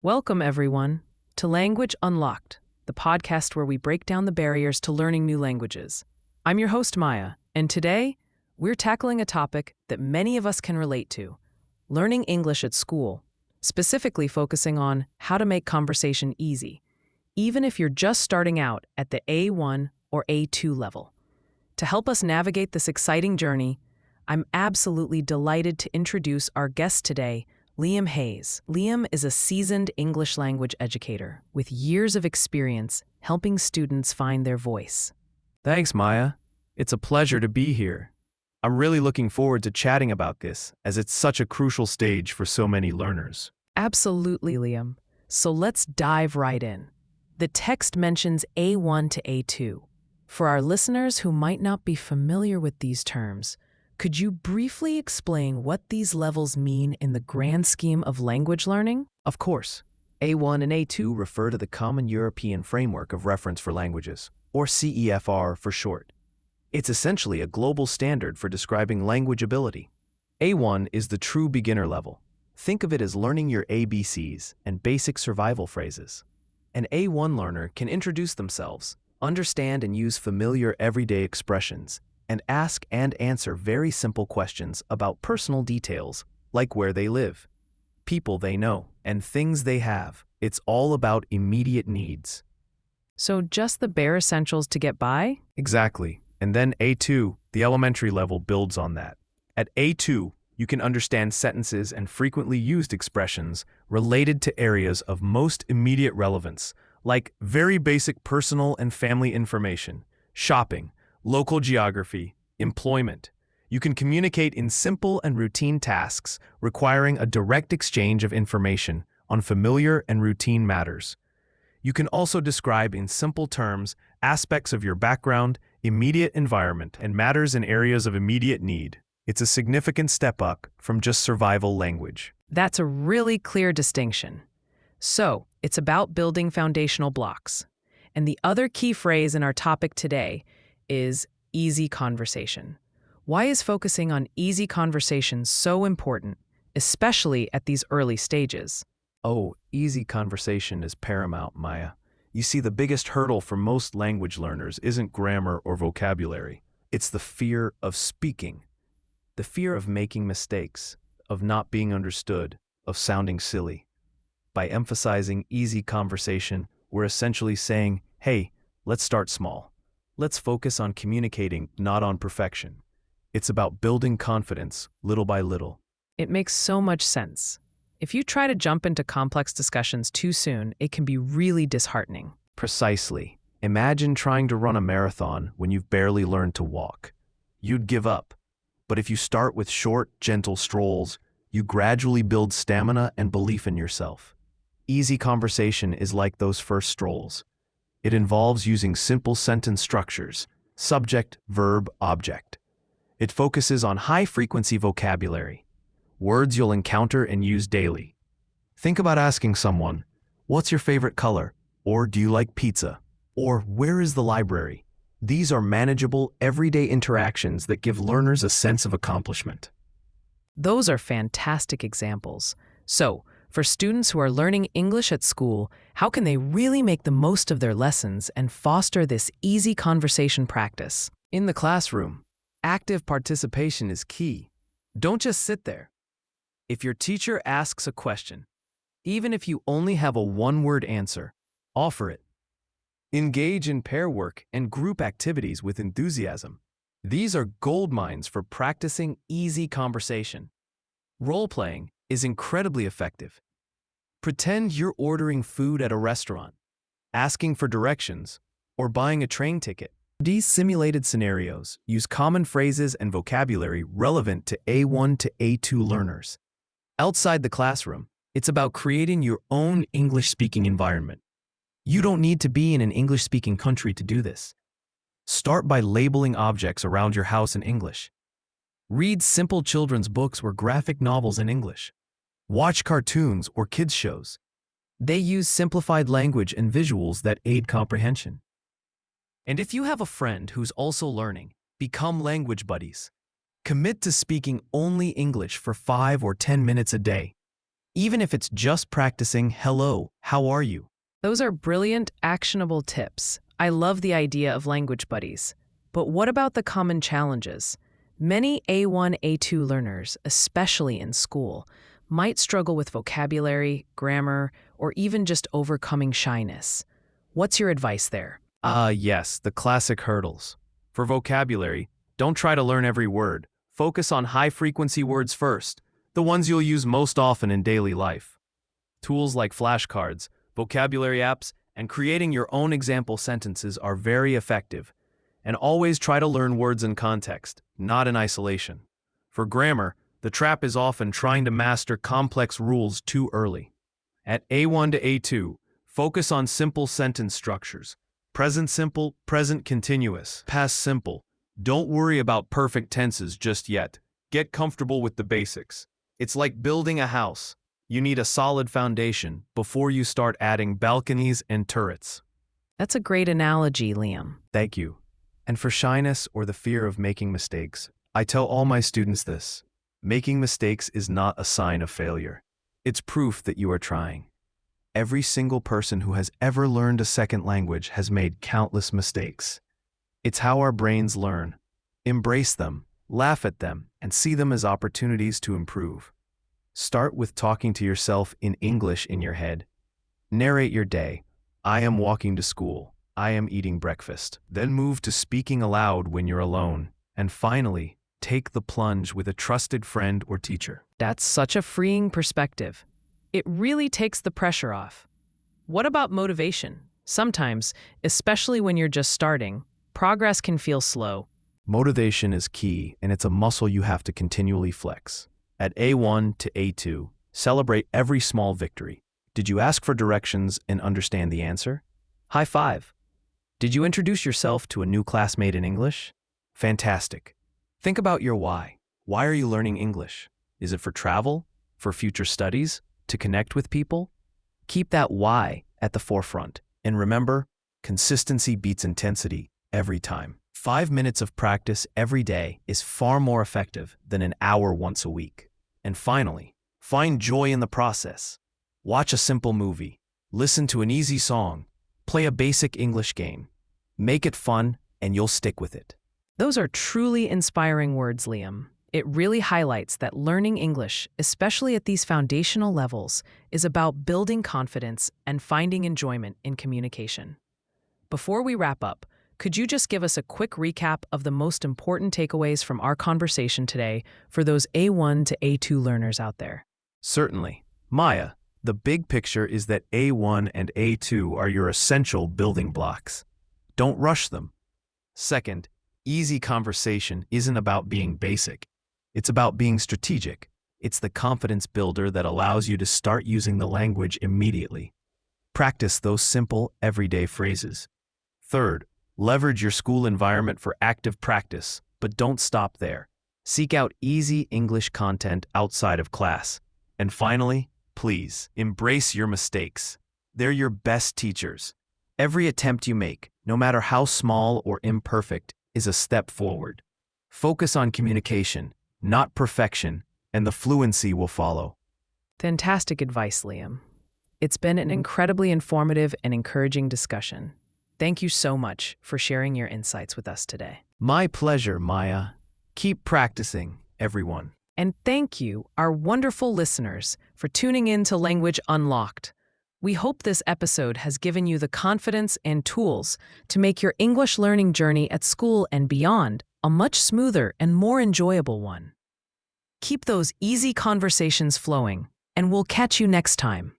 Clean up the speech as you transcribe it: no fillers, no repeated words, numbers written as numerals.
Welcome, everyone, to Language Unlocked, the podcast where we break down the barriers to learning new languages. I'm your host, Maya, and today we're tackling a topic that many of us can relate to: learning English at school, specifically focusing on how to make conversation easy, even if you're just starting out at the A1 or A2 level. To help us navigate this exciting journey, I'm absolutely delighted to introduce our guest today, Liam Hayes. Liam is a seasoned English language educator with years of experience helping students find their voice. Thanks, Maya. It's a pleasure to be here. I'm really looking forward to chatting about this, as it's such a crucial stage for so many learners. Absolutely, Liam. So let's dive right in. The text mentions A1 to A2. For our listeners who might not be familiar with these terms, could you briefly explain what these levels mean in the grand scheme of language learning? Of course, A1 and A2 refer to the Common European Framework of Reference for Languages, or CEFR for short. It's essentially a global standard for describing language ability. A1 is the true beginner level. Think of it as learning your ABCs and basic survival phrases. An A1 learner can introduce themselves, understand and use familiar everyday expressions, and ask and answer very simple questions about personal details, like where they live, people they know, and things they have. It's all about immediate needs. So just the bare essentials to get by? Exactly. And then A2, the elementary level, builds on that. At A2, you can understand sentences and frequently used expressions related to areas of most immediate relevance, like very basic personal and family information, shopping, local geography, employment. You can communicate in simple and routine tasks requiring a direct exchange of information on familiar and routine matters. You can also describe in simple terms aspects of your background, immediate environment, and matters in areas of immediate need. It's a significant step up from just survival language. That's a really clear distinction. So, it's about building foundational blocks. And the other key phrase in our topic today is easy conversation. Why is focusing on easy conversation so important, especially at these early stages? Oh, easy conversation is paramount, Maya. You see, the biggest hurdle for most language learners isn't grammar or vocabulary. It's the fear of speaking. The fear of making mistakes, of not being understood, of sounding silly. By emphasizing easy conversation, we're essentially saying, hey, let's start small. Let's focus on communicating, not on perfection. It's about building confidence, little by little. It makes so much sense. If you try to jump into complex discussions too soon, it can be really disheartening. Precisely. Imagine trying to run a marathon when you've barely learned to walk. You'd give up. But if you start with short, gentle strolls, you gradually build stamina and belief in yourself. Easy conversation is like those first strolls. It involves using simple sentence structures: subject, verb, object. It focuses on high-frequency vocabulary, words you'll encounter and use daily. Think about asking someone, "What's your favorite color?" Or "Do you like pizza?" Or "Where is the library?" These are manageable, everyday interactions that give learners a sense of accomplishment. Those are fantastic examples. So, for students who are learning English at school, how can they really make the most of their lessons and foster this easy conversation practice? In the classroom, active participation is key. Don't just sit there. If your teacher asks a question, even if you only have a one-word answer, offer it. Engage in pair work and group activities with enthusiasm. These are gold mines for practicing easy conversation. Role-playing is incredibly effective. Pretend you're ordering food at a restaurant, asking for directions, or buying a train ticket. These simulated scenarios use common phrases and vocabulary relevant to A1 to A2 learners. Outside the classroom, it's about creating your own English-speaking environment. You don't need to be in an English-speaking country to do this. Start by labeling objects around your house in English. Read simple children's books or graphic novels in English. Watch cartoons or kids' shows. They use simplified language and visuals that aid comprehension. And if you have a friend who's also learning, become language buddies. Commit to speaking only English for 5 or 10 minutes a day. even if it's just practicing hello, how are you? Those are brilliant, actionable tips. I love the idea of language buddies. But what about the common challenges? Many A1-A2 learners, especially in school, might struggle with vocabulary, grammar, or even just overcoming shyness. What's your advice there? Yes, the classic hurdles. For vocabulary, don't try to learn every word. Focus on high-frequency words first, the ones you'll use most often in daily life. Tools like flashcards, vocabulary apps, and creating your own example sentences are very effective. And always try to learn words in context, not in isolation. For grammar, the trap is often trying to master complex rules too early. At A1 to A2, focus on simple sentence structures. Present simple, present continuous, past simple. Don't worry about perfect tenses just yet. Get comfortable with the basics. It's like building a house. You need a solid foundation before you start adding balconies and turrets. That's a great analogy, Liam. Thank you. And for shyness or the fear of making mistakes, I tell all my students this. Making mistakes is not a sign of failure. It's proof that you are trying. Every single person who has ever learned a second language has made countless mistakes. It's how our brains learn. Embrace them, laugh at them, and see them as opportunities to improve. Start with talking to yourself in English in your head. Narrate your day. I am walking to school. I am eating breakfast. Then move to speaking aloud when you're alone. And finally, take the plunge with a trusted friend or teacher. That's such a freeing perspective. It really takes the pressure off. What about motivation? Sometimes, especially when you're just starting, progress can feel slow. Motivation is key, and it's a muscle you have to continually flex. At A1 to A2, celebrate every small victory. Did you ask for directions and understand the answer? High five. Did you introduce yourself to a new classmate in English? Fantastic. Think about your why. Why are you learning English? Is it for travel? For future studies? To connect with people? Keep that why at the forefront. And remember, consistency beats intensity every time. 5 minutes of practice every day is far more effective than an hour once a week. And finally, find joy in the process. Watch a simple movie, listen to an easy song, play a basic English game. Make it fun, and you'll stick with it. Those are truly inspiring words, Liam. It really highlights that learning English, especially at these foundational levels, is about building confidence and finding enjoyment in communication. Before we wrap up, could you just give us a quick recap of the most important takeaways from our conversation today for those A1 to A2 learners out there? Certainly. Maya, the big picture is that A1 and A2 are your essential building blocks. Don't rush them. Second, easy conversation isn't about being basic. It's about being strategic. It's the confidence builder that allows you to start using the language immediately. Practice those simple, everyday phrases. Third, leverage your school environment for active practice, but don't stop there. Seek out easy English content outside of class. And finally, please, embrace your mistakes. They're your best teachers. Every attempt you make, no matter how small or imperfect, is a step forward. Focus on communication, not perfection, and the fluency will follow. Fantastic advice, Liam. It's been an incredibly informative and encouraging discussion. Thank you so much for sharing your insights with us today. My pleasure, Maya. Keep practicing, everyone. And thank you, our wonderful listeners, for tuning in to Language Unlocked. We hope this episode has given you the confidence and tools to make your English learning journey at school and beyond a much smoother and more enjoyable one. Keep those easy conversations flowing, and we'll catch you next time.